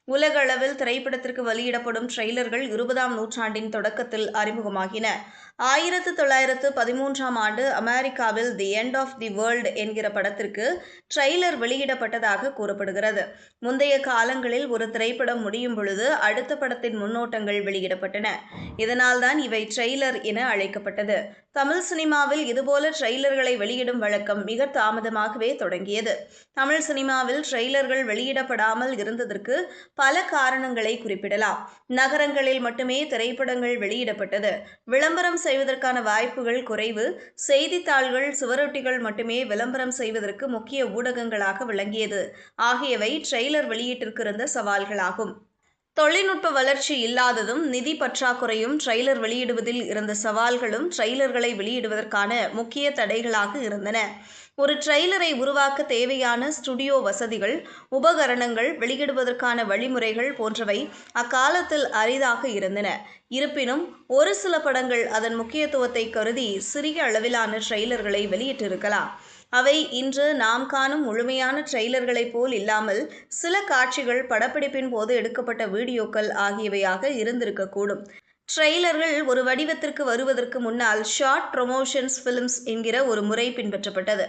உலகளவில் திரைப்படத்திற்கு வெளியிடப்படும் ட்ரெய்லர்கள் 20ஆம் நூற்றாண்டின் தொடக்கத்தில் அறிமுகமாகின. 1913ஆம் ஆண்டு அமெரிக்காவில் the end of the world என்கிற படத்திற்கு ட்ரெய்லர் வெளியிடப்பட்டதாக கூறப்படுகிறது. முந்தைய காலங்களில் ஒரு திரைப்படம் முடியும் பொழுது அடுத்த படத்தின் முன்னோட்டங்கள் வெளியிடப்பட்டன. இதனால்தான் இவை ட்ரெய்லர் என அழைக்கப்பட்டது. தமிழ் சினிமாவில் இதுபோல ட்ரெய்லர்களை வெளியிடும் வழக்கம் மிக தாமதமாகவே தொடங்கியது. தமிழ் சினிமாவில் ட்ரெய்லர்கள் வெளியிடப்படாமல் இருந்ததற்கு பல காரணங்களை குறிப்பிடலாம். நகரங்களில் மட்டுமே திரைப்படங்கள் வெளியிடப்பட்டது. விளம்பரம் செய்வதற்கான வாய்ப்புகள் குறைவு. செய்தித்தாள்கள், சுவரொட்டிகள் மட்டுமே விளம்பரம் செய்வதற்கு முக்கிய ஊடகங்களாக விளங்கியது ஆகியவை ட்ரெய்லர் வெளியீட்டிற்கு இருந்த சவால்களாகும். தொழில்நுட்ப வளர்ச்சி இல்லாததும், நிதி பற்றாக்குறையும் ட்ரெய்லர் வெளியிடுவதில் இருந்த சவால்களும் ட்ரெய்லர்களை வெளியிடுவதற்கான முக்கிய தடைகளாக இருந்தன. ஒரு ட்ரெய்லரை உருவாக்க தேவையான ஸ்டுடியோ வசதிகள், உபகரணங்கள், வெளியிடுவதற்கான வழிமுறைகள் போன்றவை அக்காலத்தில் அரிதாக இருந்தன. இருப்பினும் ஒரு சில படங்கள் அதன் முக்கியத்துவத்தை கருதி சிறிய அளவிலான ட்ரெய்லர்களை வெளியிட்டிருக்கலாம். அவை இன்று நாம் காணும் முழுமையான ட்ரெய்லர்களைப் போல் இல்லாமல் சில காட்சிகள், படப்பிடிப்பின் போது எடுக்கப்பட்ட வீடியோக்கள் ஆகியவையாக இருந்திருக்கக்கூடும். ட்ரெய்லர்கள் ஒரு வடிவத்திற்கு வருவதற்கு முன்னால் ஷார்ட் ப்ரமோஷன்ஸ் ஃபிலிம்ஸ் என்கிற ஒரு முறை பின்பற்றப்பட்டது.